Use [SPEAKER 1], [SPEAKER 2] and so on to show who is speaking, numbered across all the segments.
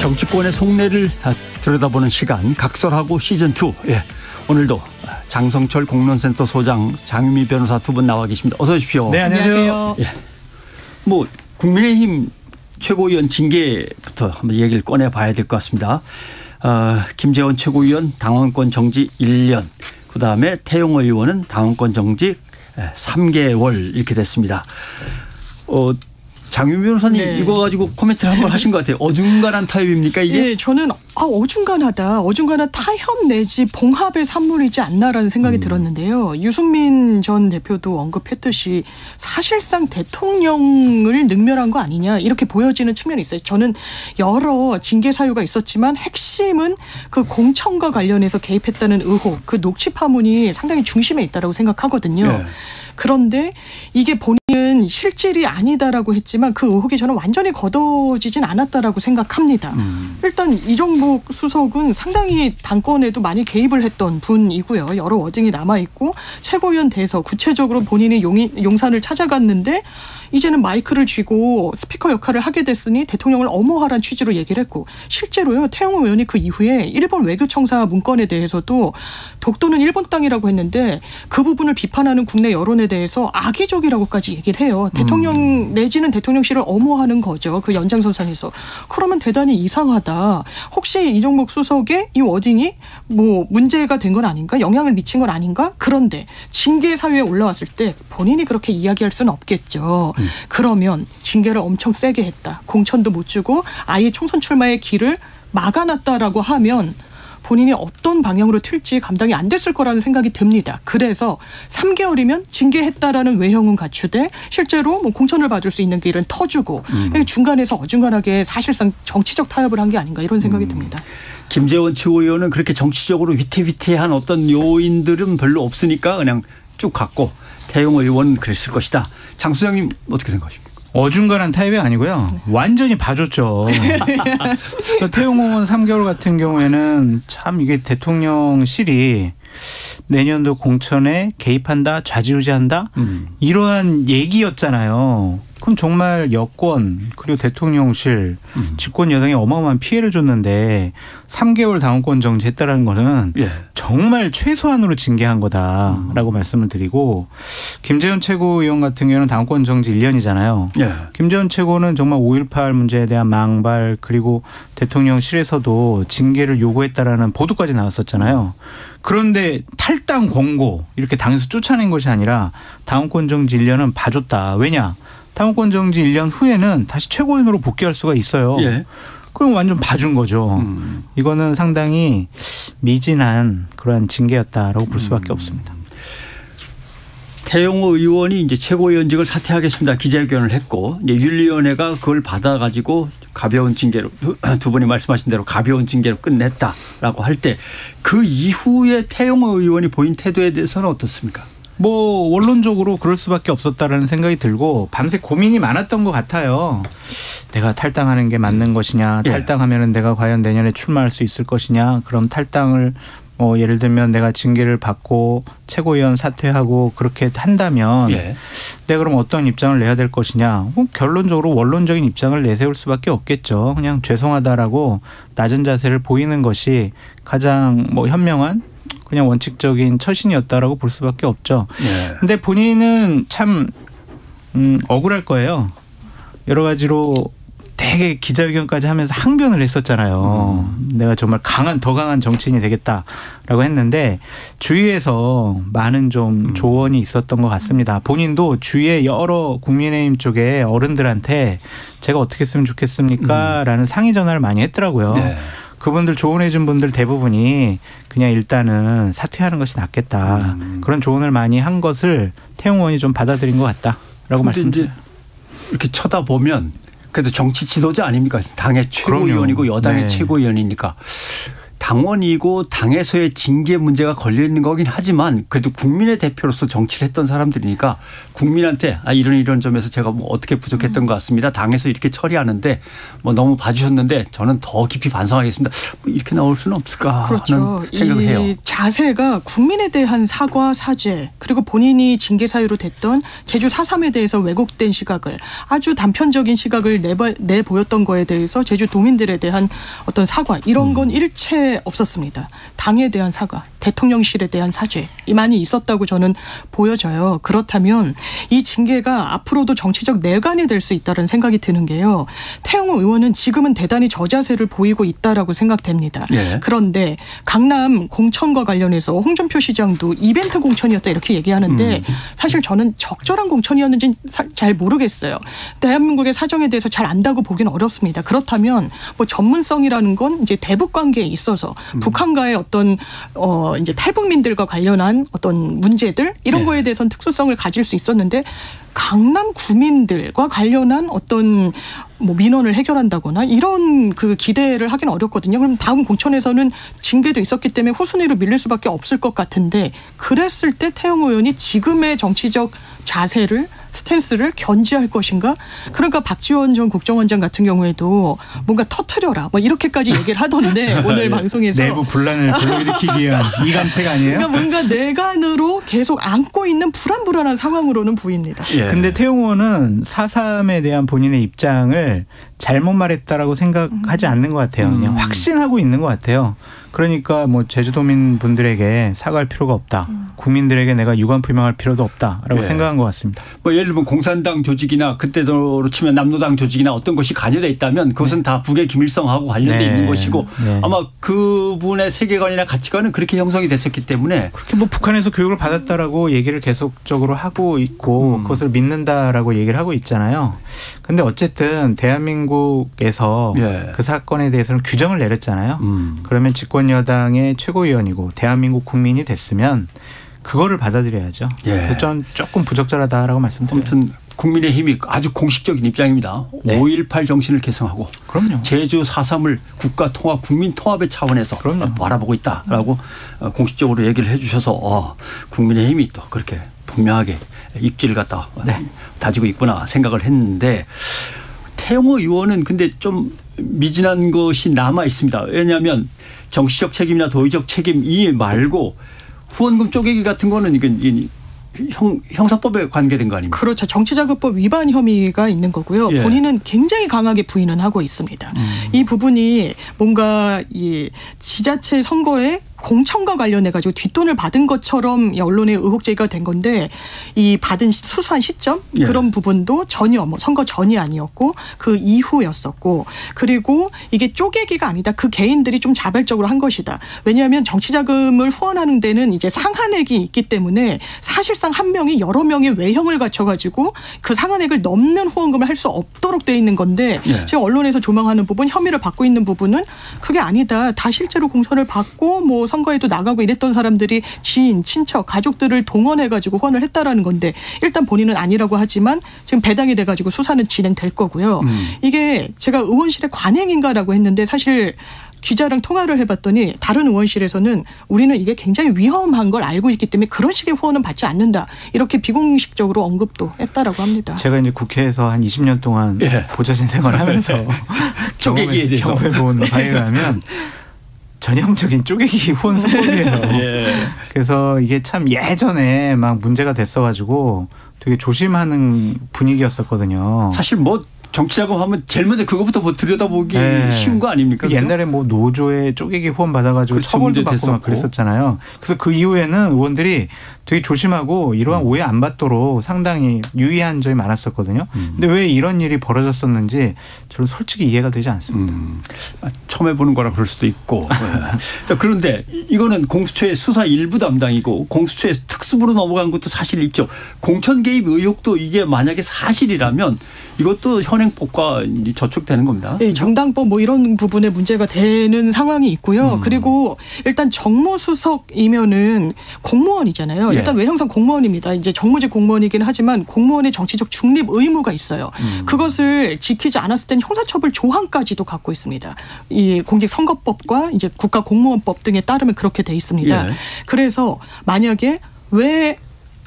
[SPEAKER 1] 정치권의 속내를 들여다보는 시간 각설하고 시즌2. 예, 오늘도 장성철 공론센터 소장, 장유미 변호사 두 분 나와 계십니다. 어서 오십시오.
[SPEAKER 2] 네, 안녕하세요.
[SPEAKER 1] 예, 뭐 국민의힘 최고위원 징계부터 한번 얘기를 꺼내봐야 될 것 같습니다. 김재원 최고위원 당원권 정지 1년, 그다음에 태용호 의원은 당원권 정지 3개월 이렇게 됐습니다. 장유미 변호사님, 네. 이거 가지고 코멘트를 한번 하신 것 같아요. 어중간한 타협입니까 이게?
[SPEAKER 2] 네, 저는 어중간하다. 어중간한 타협 내지 봉합의 산물이지 않나라는 생각이 들었는데요. 유승민 전 대표도 언급했듯이 사실상 대통령을 능멸한 거 아니냐 이렇게 보여지는 측면이 있어요. 저는 여러 징계 사유가 있었지만 핵심은 그 공천과 관련해서 개입했다는 의혹, 그 녹취 파문이 상당히 중심에 있다고 생각하거든요. 네. 그런데 이게 본인은 실질이 아니다라고 했지만 그 의혹이 저는 완전히 걷어지진 않았다라고 생각합니다. 일단 이종복 수석은 상당히 당권에도 많이 개입을 했던 분이고요. 여러 워딩이 남아있고 최고위원 돼서 구체적으로 본인이 용산을 찾아갔는데 이제는 마이크를 쥐고 스피커 역할을 하게 됐으니 대통령을 엄호하라는 취지로 얘기를 했고, 실제로요 태용호 의원이 그 이후에 일본 외교청사 문건에 대해서도 독도는 일본 땅이라고 했는데 그 부분을 비판하는 국내 여론에 대해서 악의적이라고까지 얘기를 해요. 대통령 내지는 대통령실을 엄호하는 거죠. 그 연장선상에서. 그러면 대단히 이상하다. 혹시 이종복 수석의 이 워딩이 뭐 문제가 된 건 아닌가? 영향을 미친 건 아닌가? 그런데 징계 사유에 올라왔을 때 본인이 그렇게 이야기할 수는 없겠죠. 그러면 징계를 엄청 세게 했다. 공천도 못 주고 아예 총선 출마의 길을 막아놨다라고 하면 본인이 어떤 방향으로 튈지 감당이 안 됐을 거라는 생각이 듭니다. 그래서 3개월이면 징계했다라는 외형은 갖추되 실제로 뭐 공천을 받을 수 있는 길은 터주고 중간에서 어중간하게 사실상 정치적 타협을 한 게 아닌가 이런 생각이 듭니다.
[SPEAKER 1] 김재원 최고위원은 그렇게 정치적으로 위태위태한 어떤 요인들은 별로 없으니까 그냥 쭉 갔고, 태용호 의원은 그랬을 것이다. 장 수장님 어떻게 생각하십니까?
[SPEAKER 3] 어중간한 타입이 아니고요. 완전히 봐줬죠. 그러니까 태용호 의원 3개월 같은 경우에는 참 이게 대통령실이 내년도 공천에 개입한다, 좌지우지한다 이러한 얘기였잖아요. 그럼 정말 여권 그리고 대통령실 집권 여당에 어마어마한 피해를 줬는데 3개월 당원권 정지했다라는 거는 정말 최소한으로 징계한 거다라고 말씀을 드리고, 김재원 최고위원 같은 경우는 당원권 정지 1년이잖아요. 김재원 최고는 정말 5.18 문제에 대한 망발 그리고 대통령실에서도 징계를 요구했다라는 보도까지 나왔었잖아요. 그런데 탈당 권고 이렇게 당에서 쫓아낸 것이 아니라 당원권 정지 1년은 봐줬다. 왜냐? 당원권 정지 1년 후에는 다시 최고위원으로 복귀할 수가 있어요. 그럼 완전 봐준 거죠. 이거는 상당히 미진한 그러한 징계였다라고 볼 수밖에 없습니다.
[SPEAKER 1] 태용호 의원이 이제 최고위원직을 사퇴하겠습니다. 기자회견을 했고, 이제 윤리위원회가 그걸 받아가지고 가벼운 징계로 두 분이 말씀하신 대로 가벼운 징계로 끝냈다라고 할 때 그 이후에 태용호 의원이 보인 태도에 대해서는 어떻습니까?
[SPEAKER 3] 뭐 원론적으로 그럴 수밖에 없었다라는 생각이 들고 밤새 고민이 많았던 것 같아요. 내가 탈당하는 게 맞는 것이냐, 탈당하면은 내가 과연 내년에 출마할 수 있을 것이냐, 그럼 탈당을 예를 들면 내가 징계를 받고 최고위원 사퇴하고 그렇게 한다면 내가 그럼 어떤 입장을 내야 될 것이냐. 결론적으로 원론적인 입장을 내세울 수밖에 없겠죠. 그냥 죄송하다라고 낮은 자세를 보이는 것이 가장 현명한 그냥 원칙적인 처신이었다라고 볼 수밖에 없죠. 근데 본인은 참 억울할 거예요. 여러 가지로 되게 기자회견까지 하면서 항변을 했었잖아요. 내가 정말 더 강한 정치인이 되겠다라고 했는데 주위에서 많은 좀 조언이 있었던 것 같습니다. 본인도 주위에 여러 국민의힘 쪽에 어른들한테 제가 어떻게 했으면 좋겠습니까? 라는 상의 전화를 많이 했더라고요. 그분들 조언해 준 분들 대부분이 그냥 일단은 사퇴하는 것이 낫겠다. 그런 조언을 많이 한 것을 태용호 의원이 좀 받아들인 것 같다라고 말씀드려요.
[SPEAKER 1] 이렇게 쳐다보면 그래도 정치 지도자 아닙니까? 당의 최고위원이고 여당의 최고위원이니까 당원이고 당에서의 징계 문제가 걸려 있는 거긴 하지만 그래도 국민의 대표로서 정치를 했던 사람들이니까 국민한테 이런 점에서 제가 뭐 어떻게 부족했던 것 같습니다. 당에서 이렇게 처리하는데 뭐 너무 봐주셨는데 저는 더 깊이 반성하겠습니다. 뭐 이렇게 나올 수는 없을까
[SPEAKER 2] 그렇죠.
[SPEAKER 1] 하는 생각을 해요.
[SPEAKER 2] 이 자세가 국민에 대한 사과, 사죄 그리고 본인이 징계 사유로 됐던 제주 4.3에 대해서 왜곡된 시각을 아주 단편적인 시각을 내보였던 거에 대해서 제주 도민들에 대한 어떤 사과 이런 건 일체 없었습니다. 당에 대한 사과, 대통령실에 대한 사죄 이 많이 있었다고 저는 보여져요. 그렇다면 이 징계가 앞으로도 정치적 내관이 될 수 있다는 생각이 드는 게요. 태영호 의원은 지금은 대단히 저자세를 보이고 있다라고 생각됩니다.
[SPEAKER 1] 예.
[SPEAKER 2] 그런데 강남 공천과 관련해서 홍준표 시장도 이벤트 공천이었다 이렇게 얘기하는데 사실 저는 적절한 공천이었는지는 잘 모르겠어요. 대한민국의 사정에 대해서 잘 안다고 보기는 어렵습니다. 그렇다면 뭐 전문성이라는 건 이제 대북 관계에 있어서 북한과의 어떤 이제 탈북민들과 관련한 어떤 문제들 이런 거에 대해서는 특수성을 가질 수 있었는데 강남 구민들과 관련한 어떤 뭐 민원을 해결한다거나 이런 그 기대를 하기는 어렵거든요. 그럼 다음 공천에서는 징계도 있었기 때문에 후순위로 밀릴 수밖에 없을 것 같은데 그랬을 때 태영호 의원이 지금의 정치적 자세를 스탠스를 견지할 것인가? 그러니까 박지원 전 국정원장 같은 경우에도 뭔가 터트려라 뭐 이렇게까지 얘기를 하던데 오늘 방송에서
[SPEAKER 3] 내부 분란을 불러일으키기 위한 이감책 아니에요?
[SPEAKER 2] 그러니까 뭔가 내관으로 계속 안고 있는 불안불안한 상황으로는 보입니다.
[SPEAKER 1] 예.
[SPEAKER 3] 근데 태용호 의원은 4.3에 대한 본인의 입장을 잘못 말했다라고 생각하지 않는 것 같아요. 그냥 확신하고 있는 것 같아요. 그러니까 뭐 제주도민 분들에게 사과할 필요가 없다. 국민들에게 내가 유감 표명할 필요도 없다라고 생각한 것 같습니다.
[SPEAKER 1] 뭐 예를 들면 공산당 조직이나 그때로 치면 남노당 조직이나 어떤 것이 관여돼 있다면 그것은 다 북의 기밀성하고 관련돼 있는 것이고 아마 그분의 세계관이나 가치관은 그렇게 형성이 됐었기 때문에
[SPEAKER 3] 그렇게 뭐 북한에서 교육을 받았다라고 얘기를 계속적으로 하고 있고 그것을 믿는다라고 얘기를 하고 있잖아요. 근데 어쨌든 대한민국에서 그 사건에 대해서는 규정을 내렸잖아요. 그러면 집권 여당의 최고위원이고 대한민국 국민이 됐으면 그거를 받아들여야죠. 그래서 저는 조금 부적절하다라고 말씀드려요.
[SPEAKER 1] 아무튼 국민의힘이 아주 공식적인 입장입니다. 5.18 정신을 계승하고
[SPEAKER 3] 그럼요.
[SPEAKER 1] 제주 4.3을 국가통합, 국민통합의 차원에서 바라보고 있다라고 공식적으로 얘기를 해 주셔서 국민의힘이 또 그렇게 분명하게 입지를 갖다 다지고 있구나 생각을 했는데 태영호 의원은 근데 좀 미진한 것이 남아 있습니다. 왜냐하면 정치적 책임이나 도의적 책임 이 말고 후원금 쪼개기 같은 거는 이건 형사법에 관계된 거 아닙니까?
[SPEAKER 2] 그렇죠. 정치자금법 위반 혐의가 있는 거고요. 본인은 굉장히 강하게 부인은 하고 있습니다. 이 부분이 뭔가 이 지자체 선거에 공천과 관련해 가지고 뒷돈을 받은 것처럼 언론에 의혹 제기가 된 건데 이 받은 수수한 시점 그런 부분도 전혀 뭐 선거 전이 아니었고 그 이후였었고 그리고 이게 쪼개기가 아니다. 그 개인들이 좀 자발적으로 한 것이다. 왜냐하면 정치자금을 후원하는 데는 이제 상한액이 있기 때문에 사실상 한 명이 여러 명의 외형을 갖춰가지고 그 상한액을 넘는 후원금을 할 수 없도록 돼 있는 건데 지금 언론에서 조망하는 부분 혐의를 받고 있는 부분은 그게 아니다. 다 실제로 공천을 받고 뭐 선거에도 나가고 이랬던 사람들이 지인, 친척, 가족들을 동원해가지고 후원을 했다라는 건데 일단 본인은 아니라고 하지만 지금 배당이 돼가지고 수사는 진행될 거고요. 이게 제가 의원실의 관행인가라고 했는데 사실 기자랑 통화를 해봤더니 다른 의원실에서는 우리는 이게 굉장히 위험한 걸 알고 있기 때문에 그런 식의 후원은 받지 않는다. 이렇게 비공식적으로 언급도 했다라고 합니다.
[SPEAKER 3] 제가 이제 국회에서 한 20년 동안 보좌진 생활을 하면서 경험해본 바에 의하면 전형적인 쪼개기 후원 수법이에요. 그래서 이게 참 예전에 막 문제가 됐어가지고 되게 조심하는 분위기였었거든요.
[SPEAKER 1] 사실 뭐 정치자금 하면 제일 먼저 그것부터 뭐 들여다보기 쉬운 거 아닙니까?
[SPEAKER 3] 옛날에 뭐 노조에 쪼개기 후원 받아가지고 처벌도 받고 막 그랬었잖아요. 그래서 그 이후에는 의원들이 되게 조심하고 이러한 오해 안 받도록 상당히 유의한 점이 많았었거든요. 근데 왜 이런 일이 벌어졌었는지 저는 솔직히 이해가 되지 않습니다.
[SPEAKER 1] 처음 해보는 거라 그럴 수도 있고. 자, 그런데 이거는 공수처의 수사 일부 담당이고 공수처의 학습으로 넘어간 것도 사실 있죠. 공천 개입 의혹도 이게 만약에 사실이라면 이것도 현행법과 저촉되는 겁니다.
[SPEAKER 2] 네, 정당법 뭐 이런 부분에 문제가 되는 상황이 있고요. 그리고 일단 정무수석이면은 공무원이잖아요.
[SPEAKER 1] 예.
[SPEAKER 2] 일단 외형상 공무원입니다. 이제 정무직 공무원이긴 하지만 공무원의 정치적 중립 의무가 있어요. 그것을 지키지 않았을 땐 형사처벌 조항까지도 갖고 있습니다. 이 공직선거법과 이제 국가공무원법 등에 따르면 그렇게 돼 있습니다.
[SPEAKER 1] 예.
[SPEAKER 2] 그래서 만약에 왜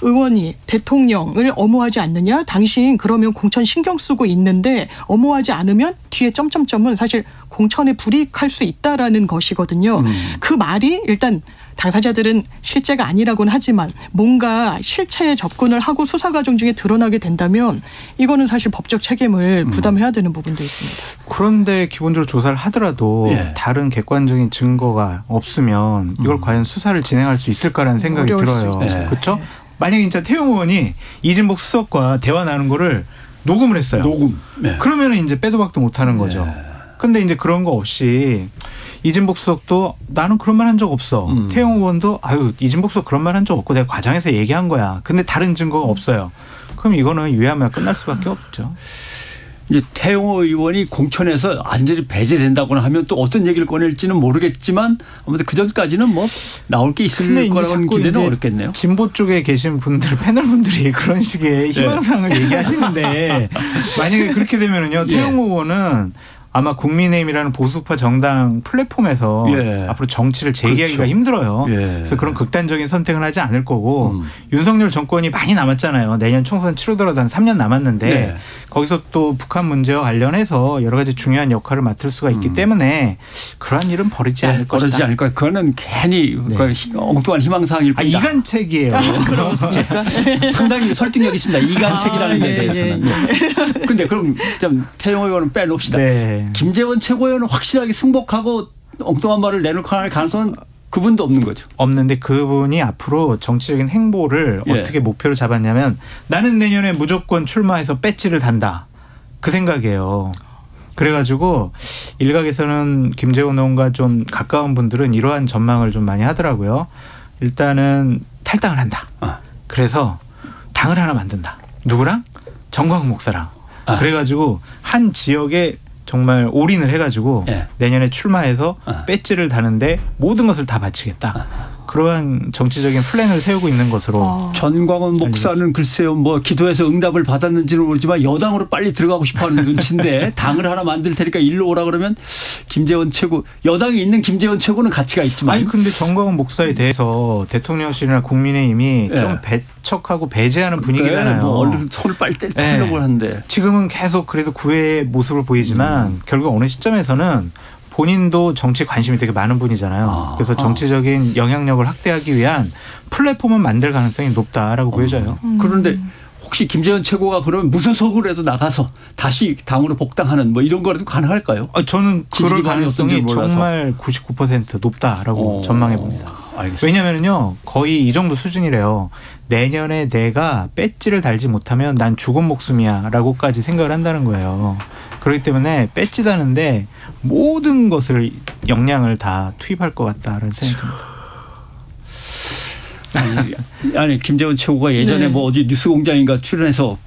[SPEAKER 2] 의원이 대통령을 엄호하지 않느냐? 당신 그러면 공천 신경 쓰고 있는데 엄호하지 않으면 뒤에 점점점은 사실 공천에 불이익할 수 있다라는 것이거든요. 그 말이 일단 당사자들은 실제가 아니라고는 하지만 뭔가 실체에 접근을 하고 수사 과정 중에 드러나게 된다면 이거는 사실 법적 책임을 부담해야 되는 부분도 있습니다.
[SPEAKER 3] 그런데 기본적으로 조사를 하더라도
[SPEAKER 1] 예.
[SPEAKER 3] 다른 객관적인 증거가 없으면 이걸 과연 수사를 진행할 수 있을까라는 생각이
[SPEAKER 2] 어려울 수
[SPEAKER 3] 들어요.
[SPEAKER 1] 있죠.
[SPEAKER 3] 그렇죠? 만약에 진짜 태용 의원이 이진복 수석과 대화 나눈 거를 녹음을 했어요.
[SPEAKER 1] 녹음. 네.
[SPEAKER 3] 그러면 이제 빼도 박도 못 하는 거죠. 근데 이제 그런 거 없이 이진복 수석도 나는 그런 말 한 적 없어. 태용 의원도 아유 이진복 수석 그런 말 한 적 없고 내가 과장해서 얘기한 거야. 근데 다른 증거가 없어요. 그럼 이거는 유야무야 끝날 수밖에 없죠.
[SPEAKER 1] 이제 태용호 의원이 공천에서 완전히 배제된다거나 하면 또 어떤 얘기를 꺼낼지는 모르겠지만 아무튼 그 전까지는 뭐 나올 게 있을 거라는 기대는 어렵겠네요.
[SPEAKER 3] 진보 쪽에 계신 분들 패널 분들이 그런 식의 희망사항을 얘기하시는데 만약에 그렇게 되면은요 태용호 의원은 아마 국민의힘이라는 보수파 정당 플랫폼에서 앞으로 정치를 재개하기가
[SPEAKER 1] 그렇죠.
[SPEAKER 3] 힘들어요. 그래서 그런 극단적인 선택은 하지 않을 거고 윤석열 정권이 많이 남았잖아요. 내년 총선 치르더라도 한 3년 남았는데 거기서 또 북한 문제와 관련해서 여러 가지 중요한 역할을 맡을 수가 있기 때문에 그러한 일은 벌이지 않을 것이다.
[SPEAKER 1] 벌이지 않을 거예요. 그거는 괜히 엉뚱한 희망사항일 뿐이다.
[SPEAKER 3] 이간책이에요.
[SPEAKER 1] 상당히 설득력 있습니다. 이간책이라는 데 대해서는. 그런데 그럼 좀 태용호 의원은 빼놓읍시다. 김재원 최고위원은 확실하게 승복하고 엉뚱한 말을 내놓을 가능성은 그분도 없는 거죠.
[SPEAKER 3] 없는데 그분이 앞으로 정치적인 행보를 어떻게 목표로 잡았냐면 나는 내년에 무조건 출마해서 배지를 단다. 그 생각이에요. 그래가지고 일각에서는 김재원 의원과 좀 가까운 분들은 이러한 전망을 좀 많이 하더라고요. 일단은 탈당을 한다. 그래서 당을 하나 만든다. 누구랑? 정광훈 목사랑. 그래가지고 한 지역에 정말 올인을 해가지고 내년에 출마해서 배지를 다는데 모든 것을 다 바치겠다. 그러한 정치적인 플랜을 세우고 있는 것으로.
[SPEAKER 1] 전광훈 목사는 글쎄요 뭐 기도해서 응답을 받았는지는 모르지만 여당으로 빨리 들어가고 싶어하는 눈치인데 당을 하나 만들 테니까 일로 오라 그러면 김재원 최고 여당에 있는 김재원 최고는 가치가 있지만.
[SPEAKER 3] 아니 근데 전광훈 목사에 대해서 대통령실이나 국민의힘이 좀 배척하고 배제하는 분위기잖아요.
[SPEAKER 1] 뭐 얼른 손을 빨리 떼려고 하는데.
[SPEAKER 3] 지금은 계속 그래도 구애의 모습을 보이지만 결국 어느 시점에서는 본인도 정치에 관심이 되게 많은 분이잖아요. 그래서 정치적인 영향력을 확대하기 위한 플랫폼을 만들 가능성이 높다라고 보여져요.
[SPEAKER 1] 그런데 혹시 김재원 최고가 그러면 무소속으로 해도 나가서 다시 당으로 복당하는 뭐 이런 거라도 가능할까요?
[SPEAKER 3] 저는 그럴 가능성이 정말 99% 높다라고 전망해 봅니다. 왜냐하면요 거의 이 정도 수준이래요. 내년에 내가 배지를 달지 못하면 난 죽은 목숨이야라고까지 생각을 한다는 거예요. 그렇기 때문에 배지 다는데 모든 것을 역량을 다 투입할 것 같다라는 생각이 듭니다.
[SPEAKER 1] 아니 김재원 최고가 예전에 뭐 어디 뉴스공장인가 출연해서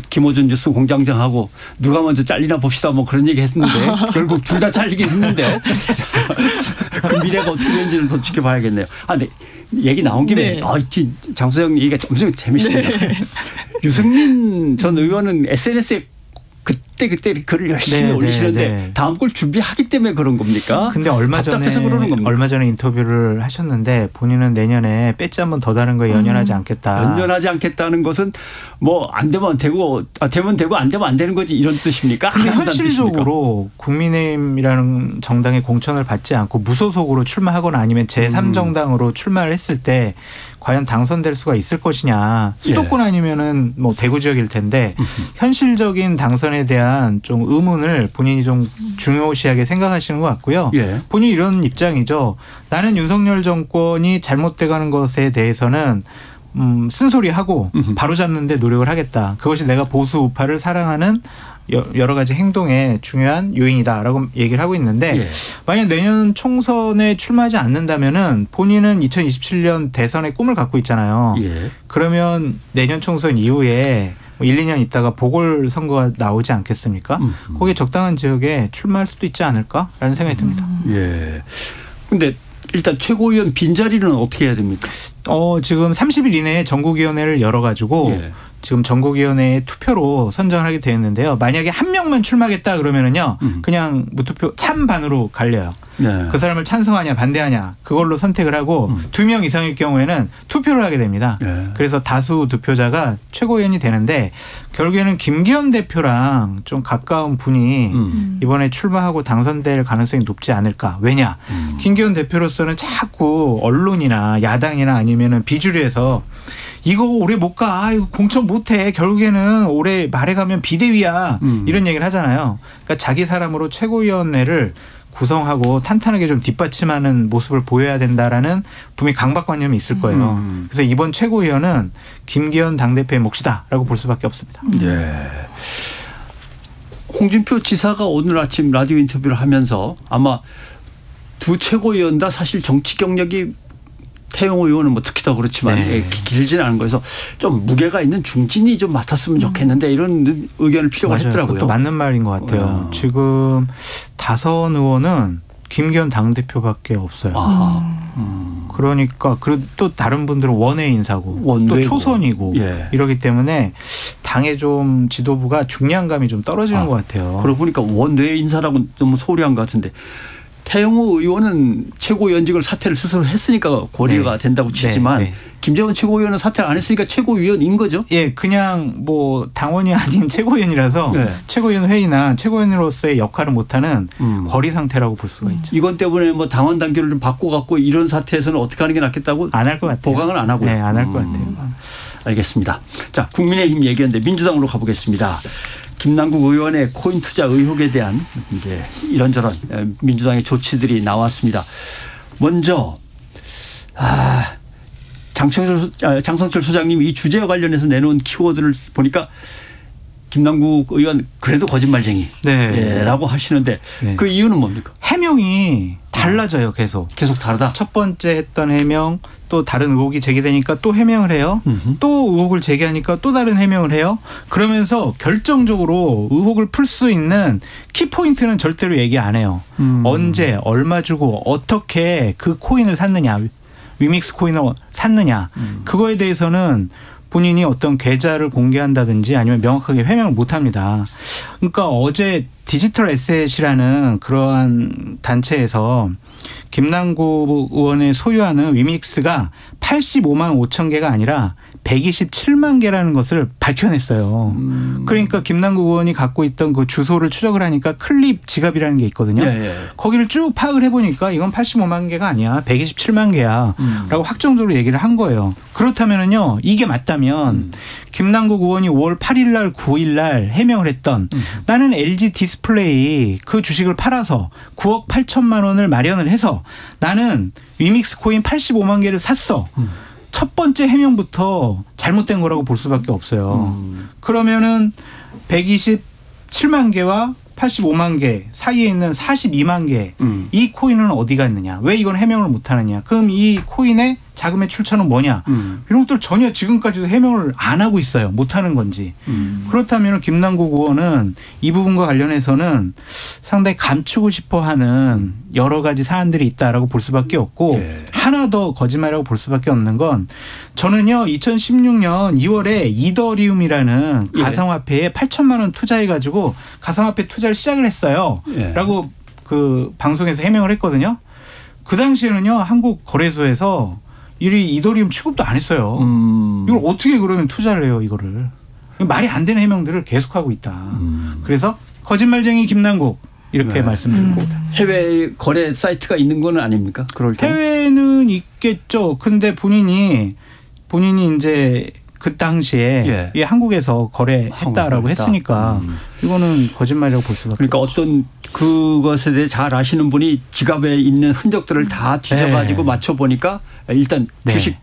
[SPEAKER 1] 김호준 뉴스공장장하고 누가 먼저 잘리나 봅시다 뭐 그런 얘기 했는데 결국 둘 다 잘리긴 했는데 그 미래가 어떻게 되는지는 더 지켜봐야겠네요. 네. 얘기 나온 김에 장소영 얘기가 엄청 재밌습니다. 유승민 전 의원은 SNS에 그때 글을 열심히 올리시는데 다음 걸 준비하기 때문에 그런 겁니까?
[SPEAKER 3] 근데 얼마 전에 인터뷰를 하셨는데 본인은 내년에 배지 한 번 더 다는 거에 연연하지 않겠다.
[SPEAKER 1] 연연하지 않겠다는 것은 뭐 안 되면 되고 되면 되고 안 되면 안 되는 거지 이런 뜻입니까?
[SPEAKER 3] 근데 현실적으로 국민의힘이라는 정당의 공천을 받지 않고 무소속으로 출마하거나 아니면 제3정당으로 출마를 했을 때 과연 당선될 수가 있을 것이냐. 수도권 아니면은 뭐 대구 지역일 텐데 현실적인 당선에 대한 좀 의문을 본인이 좀 중요시하게 생각하시는 것 같고요. 본인이 이런 입장이죠. 나는 윤석열 정권이 잘못돼가는 것에 대해서는 쓴소리하고 바로잡는 데 노력을 하겠다. 그것이 내가 보수 우파를 사랑하는 여러 가지 행동에 중요한 요인이다라고 얘기를 하고 있는데
[SPEAKER 1] 예.
[SPEAKER 3] 만약 내년 총선에 출마하지 않는다면은 본인은 2027년 대선의 꿈을 갖고 있잖아요.
[SPEAKER 1] 예.
[SPEAKER 3] 그러면 내년 총선 이후에 1, 2년 있다가 보궐선거가 나오지 않겠습니까? 거기에 적당한 지역에 출마할 수도 있지 않을까라는 생각이 듭니다.
[SPEAKER 1] 예. 근데 일단 최고위원 빈자리는 어떻게 해야 됩니까?
[SPEAKER 3] 지금 30일 이내에 전국위원회를 열어가지고
[SPEAKER 1] 예.
[SPEAKER 3] 지금 전국위원회 투표로 선정을 하게 되었는데요. 만약에 한 명만 출마하겠다 그러면은요, 그냥 무투표 찬반으로 갈려요.
[SPEAKER 1] 네.
[SPEAKER 3] 그 사람을 찬성하냐 반대하냐 그걸로 선택을 하고 2명 이상일 경우에는 투표를 하게 됩니다.
[SPEAKER 1] 예.
[SPEAKER 3] 그래서 다수 득표자가 최고위원이 되는데 결국에는 김기현 대표랑 좀 가까운 분이 이번에 출마하고 당선될 가능성이 높지 않을까. 왜냐? 김기현 대표로서는 자꾸 언론이나 야당이나 아니면은 비주류에서 이거 올해 못 가. 이거 공천 못 해. 결국에는 올해 말에 가면 비대위야. 이런 얘기를 하잖아요. 그러니까 자기 사람으로 최고위원회를 구성하고 탄탄하게 좀 뒷받침하는 모습을 보여야 된다라는 분명히 강박관념이 있을 거예요. 그래서 이번 최고위원은 김기현 당대표의 몫이다라고 볼 수밖에 없습니다.
[SPEAKER 1] 예. 홍준표 지사가 오늘 아침 라디오 인터뷰를 하면서 아마 두 최고위원 다 사실 정치 경력이 태영호 의원은 뭐 특히 더 그렇지만
[SPEAKER 3] 네.
[SPEAKER 1] 길지는 않은 거에서 좀 무게가 있는 중진이 좀 맡았으면 좋겠는데 이런 의견을 필요가
[SPEAKER 3] 맞아요.
[SPEAKER 1] 했더라고요.
[SPEAKER 3] 그것도 맞는 말인 것 같아요. 지금 다선 의원은 김기현 당대표밖에 없어요. 그러니까 그리고 또 다른 분들은 원외 인사고 또 초선이고
[SPEAKER 1] 예.
[SPEAKER 3] 이러기 때문에 당의 좀 지도부가 중량감이 좀 떨어지는 것 같아요.
[SPEAKER 1] 그러고 보니까 원외 인사라고 좀 소리한 것 같은데 태영호 의원은 최고위원직을 사퇴를 스스로 했으니까 고려가 된다고 치지만 김재원 최고위원은 사퇴를 안 했으니까 최고위원인 거죠?
[SPEAKER 3] 예, 그냥 뭐 당원이 아닌 최고위원이라서 최고위원 회의나 최고위원으로서의 역할을 못하는 거리 상태라고 볼 수가 있죠.
[SPEAKER 1] 이건 때문에 뭐 당원 단결을 좀 바꿔갖고 이런 사태에서는 어떻게 하는 게 낫겠다고?
[SPEAKER 3] 안 할 것 같아요.
[SPEAKER 1] 보강을 안 하고요.
[SPEAKER 3] 네, 안 할 것 같아요.
[SPEAKER 1] 알겠습니다. 자, 국민의힘 얘기했는데 민주당으로 가보겠습니다. 김남국 의원의 코인 투자 의혹에 대한 이제 이런저런 민주당의 나왔습니다. 먼저 장성철 소장님이 이 주제와 관련해서 내놓은 키워드를 보니까 김남국 의원 그래도 거짓말쟁이라고 하시는데 그 이유는 뭡니까?
[SPEAKER 3] 해명이 달라져요. 계속
[SPEAKER 1] 다르다.
[SPEAKER 3] 첫 번째 했던 해명 또 다른 의혹이 제기되니까 또 해명을 해요. 또 의혹을 제기하니까 또 다른 해명을 해요. 그러면서 결정적으로 의혹을 풀 수 있는 키포인트는 절대로 얘기 안 해요. 언제 얼마 주고 어떻게 그 코인을 샀느냐 위믹스 코인을 샀느냐 그거에 대해서는 본인이 어떤 계좌를 공개한다든지 아니면 명확하게 해명을 못합니다. 그러니까 어제 디지털 에셋이라는 그러한 단체에서 김남국 의원의 소유하는 위믹스가 85만 5천 개가 아니라 127만 개라는 것을 밝혀냈어요. 그러니까 김남국 의원이 갖고 있던 그 주소를 추적을 하니까 클립 지갑이라는 게 있거든요. 거기를 쭉 파악을 해보니까 이건 85만 개가 아니야. 127만 개야. 라고 확정적으로 얘기를 한 거예요. 그렇다면요. 이게 맞다면 김남국 의원이 5월 8일 날 9일 날 해명을 했던 나는 LG 디스플레이 그 주식을 팔아서 9억 8천만 원을 마련을 해서 나는 위믹스 코인 85만 개를 샀어. 첫 번째 해명부터 잘못된 거라고 볼 수밖에 없어요. 그러면은 127만 개와 85만 개 사이에 있는 42만 개 이 코인은 어디 갔느냐. 왜 이건 해명을 못하느냐. 그럼 이 코인의 자금의 출처는 뭐냐. 이런 것들 전혀 지금까지도 해명을 안 하고 있어요. 못하는 건지. 그렇다면 김남국 의원은 이 부분과 관련해서는 상당히 감추고 싶어하는 여러 가지 사안들이 있다라고 볼 수밖에 없고 하나 더 거짓말이라고 볼 수밖에 없는 건 저는요 2016년 2월에 이더리움이라는 가상화폐에 8천만 원 투자해가지고 가상화폐 투자를 시작을 했어요. 라고 그 방송에서 해명을 했거든요. 그 당시에는요 한국 거래소에서 이더리움 취급도 안 했어요. 이걸 어떻게 그러면 투자를 해요 이거를. 말이 안 되는 해명들을 계속하고 있다. 그래서 거짓말쟁이 김남국 이렇게 말씀드립니다.
[SPEAKER 1] 해외 거래 사이트가 있는 건 아닙니까? 그럴 경우?
[SPEAKER 3] 해외는 있겠죠. 근데 본인이 이제 그 당시에 한국에서 거래했다라고 했으니까 이거는 거짓말이라고 볼 수밖에
[SPEAKER 1] 그러니까 어떤 그것에 대해 잘 아시는 분이 지갑에 있는 흔적들을 다 뒤져가지고 맞춰보니까 일단 주식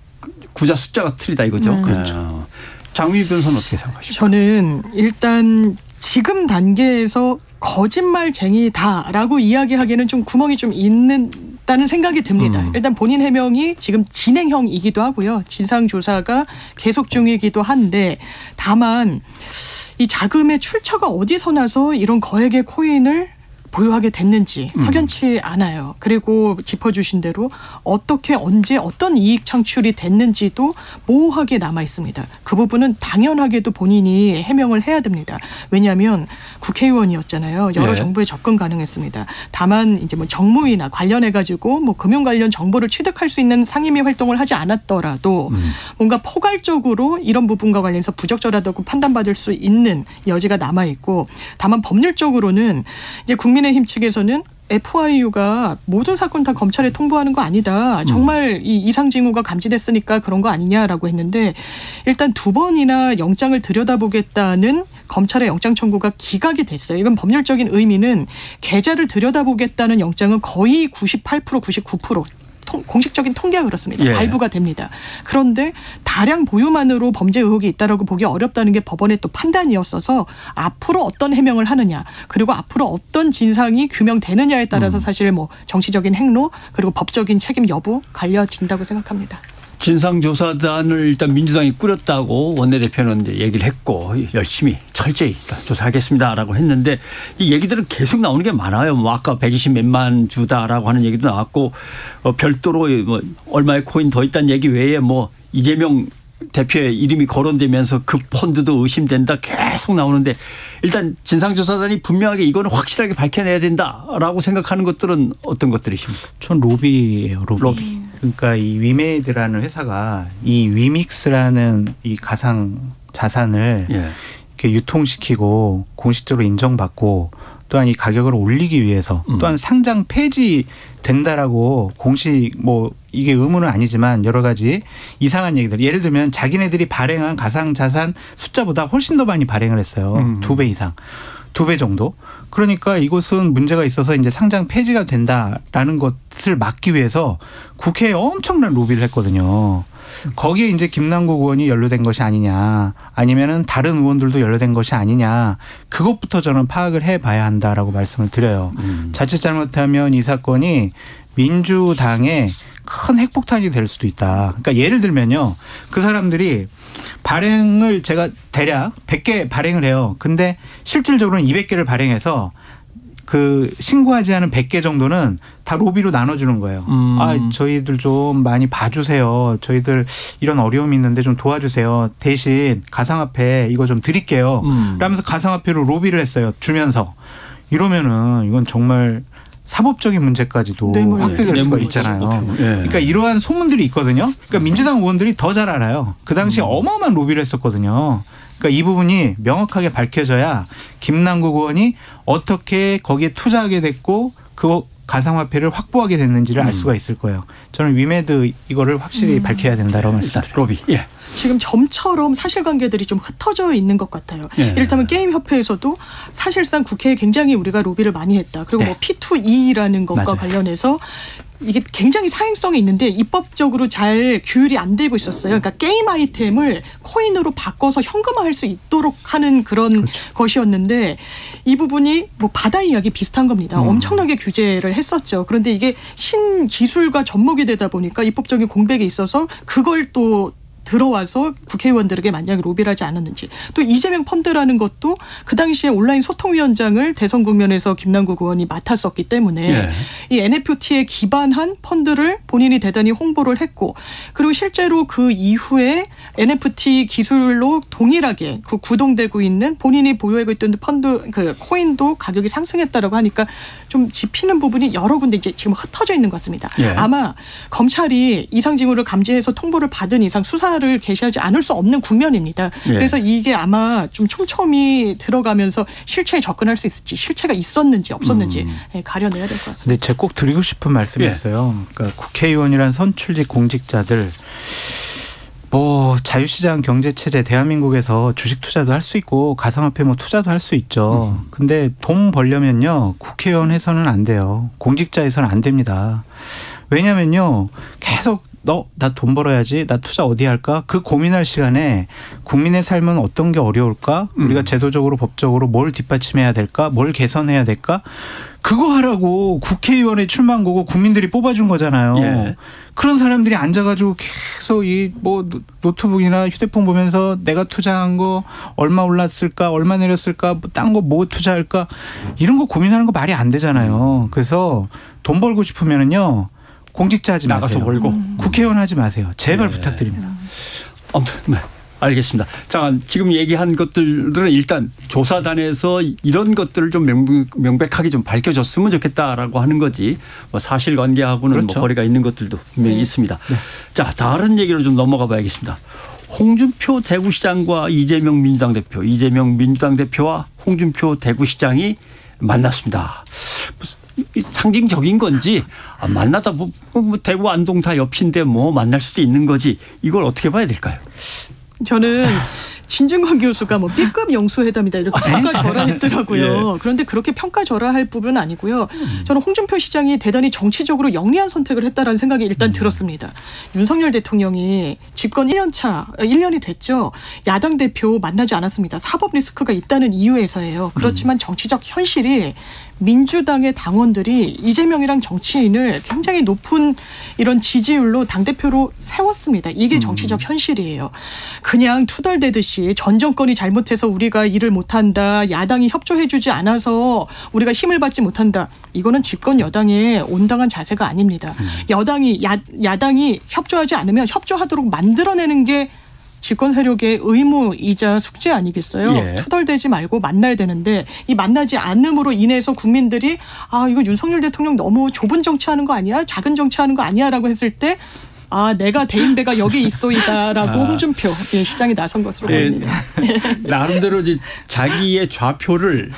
[SPEAKER 1] 구자 숫자가 틀리다 이거죠.
[SPEAKER 3] 그렇죠.
[SPEAKER 1] 장미 변호사는 어떻게 생각하십니까?
[SPEAKER 2] 저는 일단 지금 단계에서 거짓말쟁이다라고 이야기하기에는 좀 구멍이 좀 있다는 생각이 듭니다. 일단 본인 해명이 지금 진행형이기도 하고요. 진상조사가 계속 중이기도 한데 다만 이 자금의 출처가 어디서 나서 이런 거액의 코인을 보유하게 됐는지 석연치 않아요. 그리고 짚어주신 대로 어떻게 언제 어떤 이익 창출이 됐는지도 모호하게 남아 있습니다. 그 부분은 당연하게도 본인이 해명을 해야 됩니다. 왜냐하면 국회의원이었잖아요. 여러 정보에 접근 가능했습니다. 다만 이제 뭐 정무위나 관련해 가지고 뭐 금융 관련 정보를 취득할 수 있는 상임위 활동을 하지 않았더라도 뭔가 포괄적으로 이런 부분과 관련해서 부적절하다고 판단받을 수 있는 여지가 남아 있고 다만 법률적으로는 이제 국민의힘 측에서는 FIU가 모든 사건 다 검찰에 통보하는 거 아니다. 정말 이 이상 징후가 감지됐으니까 그런 거 아니냐라고 했는데 일단 2번이나 영장을 들여다보겠다는 검찰의 영장 청구가 기각이 됐어요. 이건 법률적인 의미는 계좌를 들여다보겠다는 영장은 거의 98%, 99% 공식적인 통계가 그렇습니다. 발부가 됩니다. 그런데 다량 보유만으로 범죄 의혹이 있다라고 보기 어렵다는 게 법원의 또 판단이었어서 앞으로 어떤 해명을 하느냐 그리고 앞으로 어떤 진상이 규명되느냐에 따라서 사실 뭐 정치적인 행로 그리고 법적인 책임 여부 갈려진다고 생각합니다.
[SPEAKER 1] 진상조사단을 일단 민주당이 꾸렸다고 원내대표는 이제 얘기를 했고 열심히 철저히 조사하겠습니다라고 했는데 이 얘기들은 계속 나오는 게 많아요. 뭐 아까 120몇만 주다라고 하는 얘기도 나왔고 별도로 뭐 얼마의 코인 더 있다는 얘기 외에 뭐 이재명 대표의 이름이 거론되면서 그 펀드도 의심된다 계속 나오는데 일단 진상조사단이 분명하게 이거는 확실하게 밝혀내야 된다라고 생각하는 것들은 어떤 것들이십니까?
[SPEAKER 3] 전 로비예요. 로비. 그러니까 이 위메이드라는 회사가 이 위믹스라는 이 가상 자산을 이렇게 유통시키고 공식적으로 인정받고 또한 이 가격을 올리기 위해서 또한 상장 폐지 된다라고 공식 뭐 이게 의무는 아니지만 여러 가지 이상한 얘기들 예를 들면 자기네들이 발행한 가상자산 숫자보다 훨씬 더 많이 발행을 했어요. 2배 이상. 2배 정도. 그러니까 이것은 문제가 있어서 이제 상장 폐지가 된다라는 것을 막기 위해서 국회에 엄청난 로비를 했거든요. 거기에 이제 김남국 의원이 연루된 것이 아니냐 아니면은 다른 의원들도 연루된 것이 아니냐 그것부터 저는 파악을 해봐야 한다라고 말씀을 드려요. 자칫 잘못하면 이 사건이 민주당의 큰 핵폭탄이 될 수도 있다. 그러니까 예를 들면요. 그 사람들이 발행을 제가 대략 100개 발행을 해요. 근데 실질적으로는 200개를 발행해서 그 신고하지 않은 100개 정도는 다 로비로 나눠주는 거예요. 아, 저희들 좀 많이 봐주세요. 저희들 이런 어려움이 있는데 좀 도와주세요. 대신 가상화폐 이거 좀 드릴게요. 라면서 가상화폐로 로비를 했어요. 주면서. 이러면은 이건 정말 사법적인 문제까지도 확대될 수가 있잖아요. 그러니까 이러한 소문들이 있거든요. 그러니까 민주당 의원들이 더 잘 알아요. 그 당시에 어마어마한 로비를 했었거든요. 그러니까 이 부분이 명확하게 밝혀져야 김남국 의원이 어떻게 거기에 투자하게 됐고 그 가상화폐를 확보하게 됐는지를 알 수가 있을 거예요. 저는 위메드 이거를 확실히 밝혀야 된다고 말씀드려요.
[SPEAKER 1] 로비.
[SPEAKER 2] 지금 점처럼 사실관계들이 좀 흩어져 있는 것 같아요. 이를테면 게임협회에서도 사실상 국회에 굉장히 우리가 로비를 많이 했다. 그리고 뭐 P2E라는 것과 관련해서 이게 굉장히 사행성이 있는데 입법적으로 잘 규율이 안 되고 있었어요. 그러니까 게임 아이템을 코인으로 바꿔서 현금화할 수 있도록 하는 그런 것이었는데 이 부분이 뭐 바다 이야기 비슷한 겁니다. 엄청나게 규제를 했었죠. 그런데 이게 신기술과 접목이 되다 보니까 입법적인 공백이 있어서 그걸 또 들어와서 국회의원들에게 만약에 로비를 하지 않았는지 또 이재명 펀드라는 것도 그 당시에 온라인 소통위원장을 대선 국면에서 김남국 의원이 맡았었기 때문에 이 NFT에 기반한 펀드를 본인이 대단히 홍보를 했고 그리고 실제로 그 이후에 NFT 기술로 동일하게 그 구동되고 있는 본인이 보유하고 있던 펀드 그 코인도 가격이 상승했다라고 하니까 좀 짚히는 부분이 여러 군데 이제 지금 흩어져 있는 것 같습니다. 아마 검찰이 이상 징후를 감지해서 통보를 받은 이상 수사를 개시하지 않을 수 없는 국면입니다. 그래서 이게 아마 좀 촘촘히 들어가면서 실체에 접근할 수 있을지 실체가 있었는지 없었는지 가려내야 될 것 같습니다.
[SPEAKER 3] 근데 제가 꼭 드리고 싶은 말씀이 있어요. 그러니까 국회의원이란 선출직 공직자들 뭐 자유시장 경제체제 대한민국에서 주식 투자도 할 수 있고 가상화폐 뭐 투자도 할 수 있죠. 근데 돈 벌려면요. 국회의원 해서는 안 돼요. 공직자에서는 안 됩니다. 왜냐면요. 계속 나 돈 벌어야지, 나 투자 어디 할까? 그 고민할 시간에 국민의 삶은 어떤 게 어려울까? 우리가 제도적으로 법적으로 뭘 뒷받침해야 될까? 뭘 개선해야 될까? 그거 하라고 국회의원에 출마한 거고 국민들이 뽑아준 거잖아요.
[SPEAKER 1] 예.
[SPEAKER 3] 그런 사람들이 앉아가지고 계속 이 뭐 노트북이나 휴대폰 보면서 내가 투자한 거 얼마 올랐을까, 얼마 내렸을까, 딴 거 뭐 투자할까, 이런 거 고민하는 거 말이 안 되잖아요. 그래서 돈 벌고 싶으면은요, 공직자 하지
[SPEAKER 1] 나가서
[SPEAKER 3] 마세요.
[SPEAKER 1] 벌고.
[SPEAKER 3] 국회의원 하지 마세요. 제발
[SPEAKER 1] 네.
[SPEAKER 3] 부탁드립니다.
[SPEAKER 1] 아무튼 네. 알겠습니다. 자, 지금 얘기한 것들은 일단 조사단에서 이런 것들을 좀 명백하게 좀 밝혀줬으면 좋겠다라고 하는 거지, 뭐 사실관계하고는
[SPEAKER 3] 그렇죠.
[SPEAKER 1] 뭐 거리가 있는 것들도 분명히 있습니다.
[SPEAKER 3] 네.
[SPEAKER 1] 자, 다른 얘기로 좀 넘어가 봐야겠습니다. 홍준표 대구시장과 이재명 민주당 대표, 이재명 민주당 대표와 홍준표 대구시장이 만났습니다. 상징적인 건지, 만나다 뭐 대구 안동 다 옆인데 뭐 만날 수도 있는 거지, 이걸 어떻게 봐야 될까요?
[SPEAKER 2] 저는 진중권 교수가 뭐 B급 영수회담이다 이렇게 평가절하했더라고요.
[SPEAKER 1] 예.
[SPEAKER 2] 그런데 그렇게 평가절하할 부분은 아니고요. 저는 홍준표 시장이 대단히 정치적으로 영리한 선택을 했다라는 생각이 일단 들었습니다. 윤석열 대통령이 집권 1년이 됐죠. 야당 대표 만나지 않았습니다. 사법 리스크가 있다는 이유에서예요. 그렇지만 정치적 현실이 민주당의 당원들이 이재명이랑 정치인을 굉장히 높은 이런 지지율로 당대표로 세웠습니다. 이게 정치적 현실이에요. 그냥 투덜대듯이 전 정권이 잘못해서 우리가 일을 못한다, 야당이 협조해주지 않아서 우리가 힘을 받지 못한다, 이거는 집권 여당의 온당한 자세가 아닙니다. 야당이 협조하지 않으면 협조하도록 만들어내는 게 집권 세력의 의무이자 숙제 아니겠어요?
[SPEAKER 1] 예.
[SPEAKER 2] 투덜대지 말고 만나야 되는데, 이 만나지 않음으로 인해서 국민들이 이거 윤석열 대통령 너무 좁은 정치하는 거 아니야? 작은 정치하는 거 아니야? 라고 했을 때 내가 대인배가 여기 있소이다라고 홍준표 시장이 나선 것으로 보입니다.
[SPEAKER 1] 나름대로 이제 자기의 좌표를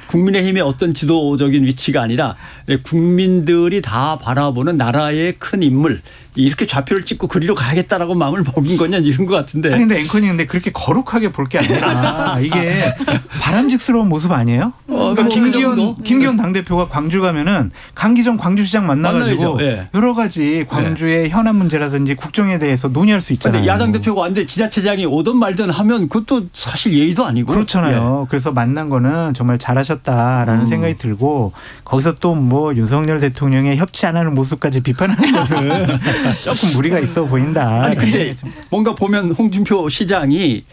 [SPEAKER 1] 국민의힘의 어떤 지도적인 위치가 아니라 국민들이 다 바라보는 나라의 큰 인물, 이렇게 좌표를 찍고 그리로 가야겠다라고 마음을 먹인 거냐, 이런 것 같은데.
[SPEAKER 3] 아니, 근데 앵커님, 근데 그렇게 거룩하게 볼 게 아니라 이게 바람직스러운 모습 아니에요? 그러니까 김기현 당대표가 광주 가면은 강기정 광주시장 만나가지고
[SPEAKER 1] 예.
[SPEAKER 3] 여러 가지 광주의 현안 문제라든지 국정에 대해서 논의할 수 있잖아요.
[SPEAKER 1] 근데 야당 대표가 왔는데 지자체장이 오든 말든 하면 그것도 사실 예의도 아니고.
[SPEAKER 3] 그렇잖아요.
[SPEAKER 1] 예.
[SPEAKER 3] 그래서 만난 거는 정말 잘하셨다라는 생각이 들고, 거기서 또 뭐 윤석열 대통령의 협치 안 하는 모습까지 비판하는 것은 조금 무리가 있어 보인다.
[SPEAKER 1] 아니, 근데 뭔가 보면 홍준표 시장이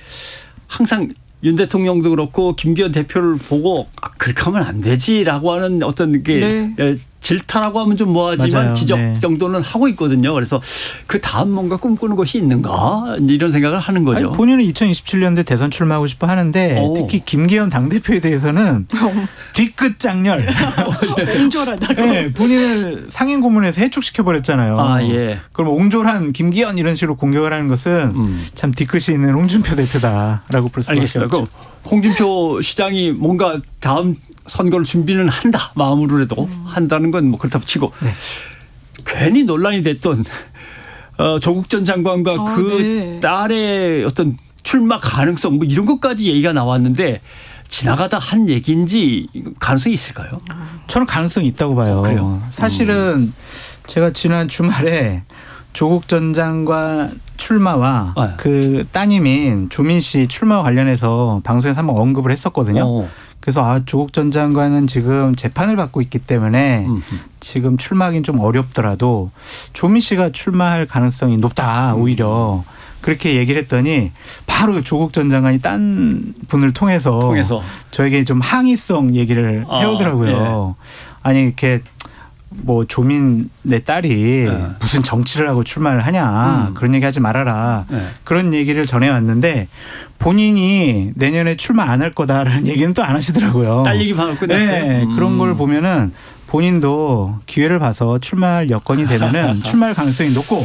[SPEAKER 1] 항상 윤 대통령도 그렇고 김기현 대표를 보고 그렇게 하면 안 되지라고 하는 어떤 게 질타라고 하면 좀 뭐하지만
[SPEAKER 3] 맞아요.
[SPEAKER 1] 지적 정도는 하고 있거든요. 그래서 그 다음 뭔가 꿈꾸는 것이 있는가, 이런 생각을 하는 거죠.
[SPEAKER 3] 아니, 본인은 2027년대 대선 출마하고 싶어 하는데 특히 김기현 당대표에 대해서는 뒤끝 장렬.
[SPEAKER 2] 옹졸하다고.
[SPEAKER 3] 네, 본인을 상임 고문에서 해촉시켜버렸잖아요.
[SPEAKER 1] 예.
[SPEAKER 3] 그럼 옹졸한 김기현 이런 식으로 공격을 하는 것은 참 뒤끝이 있는 홍준표 대표다라고 볼 수밖에 없죠.
[SPEAKER 1] 알겠습니다. 홍준표 시장이 뭔가 다음 선거를 준비는 한다, 마음으로라도 한다는 건 뭐 그렇다고 치고, 괜히 논란이 됐던 조국 전 장관과 딸의 어떤 출마 가능성, 뭐 이런 것까지 얘기가 나왔는데, 지나가다 한 얘기인지 가능성이 있을까요?
[SPEAKER 3] 저는 가능성이 있다고 봐요.
[SPEAKER 1] 그래요?
[SPEAKER 3] 사실은 제가 지난 주말에 조국 전 장관 출마와 그 따님인 조민 씨 출마 관련해서 방송에서 한번 언급을 했었거든요. 그래서 조국 전 장관은 지금 재판을 받고 있기 때문에 지금 출마하기는 좀 어렵더라도 조민 씨가 출마할 가능성이 높다, 오히려. 그렇게 얘기를 했더니 바로 조국 전 장관이 딴 분을 통해서 저에게 좀 항의성 얘기를 해오더라고요. 아니, 이렇게 뭐 조민 내 딸이 무슨 정치를 하고 출마를 하냐, 그런 얘기 하지 말아라, 그런 얘기를 전해왔는데 본인이 내년에 출마 안 할 거다라는 얘기는 또 안 하시더라고요.
[SPEAKER 1] 딸 얘기 바로 끝냈어요.
[SPEAKER 3] 네, 그런 걸 보면은 본인도 기회를 봐서 출마할 여건이 되면은 출마할 가능성이 높고,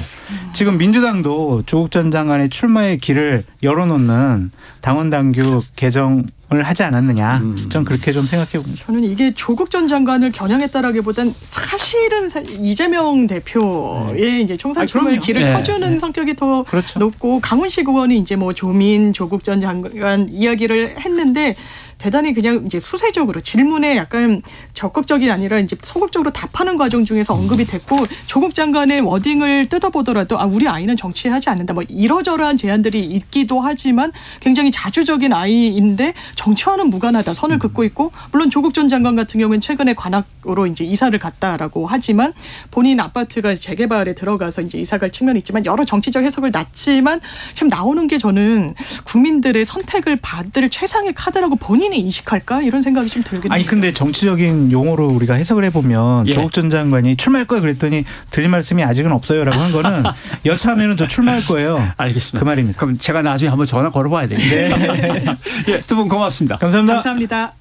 [SPEAKER 3] 지금 민주당도 조국 전 장관의 출마의 길을 열어놓는 당원 당규 개정을 하지 않았느냐, 전 그렇게 좀 생각해 봅니다.
[SPEAKER 2] 저는 이게 조국 전 장관을 겨냥했다라기보단 사실은 이재명 대표의 이제 총선 출마의 길을 터주는 성격이 더 높고, 강훈식 의원이 이제 뭐 조민, 조국 전 장관 이야기를 했는데, 대단히 그냥 이제 수세적으로 질문에 약간 적극적이 아니라 이제 소극적으로 답하는 과정 중에서 언급이 됐고 조국 장관의 워딩을 뜯어보더라도 우리 아이는 정치하지 않는다. 뭐 이러저러한 제안들이 있기도 하지만 굉장히 자주적인 아이인데 정치와는 무관하다 선을 긋고 있고 물론 조국 전 장관 같은 경우는 최근에 관악으로 이제 이사를 갔다라고 하지만 본인 아파트가 재개발에 들어가서 이제 이사 갈 측면이 있지만 여러 정치적 해석을 놨지만 지금 나오는 게 저는 국민들의 선택을 받을 최상의 카드라고 본인이 인식할까 이런 생각이 좀 들긴 합니다.
[SPEAKER 3] 아니 근데 정치적인 용어로 우리가 해석을 해보면 조국 전 장관이 출마할 거야 그랬더니 드릴 말씀이 아직은 없어요라고 한 거는 여차하면은 저 출마할 거예요.
[SPEAKER 1] 알겠습니다.
[SPEAKER 3] 그 말입니다.
[SPEAKER 1] 그럼 제가 나중에 한번 전화 걸어봐야 되겠네요.
[SPEAKER 3] 네.
[SPEAKER 1] 예, 두 분 고맙습니다.
[SPEAKER 3] 감사합니다.
[SPEAKER 2] 감사합니다.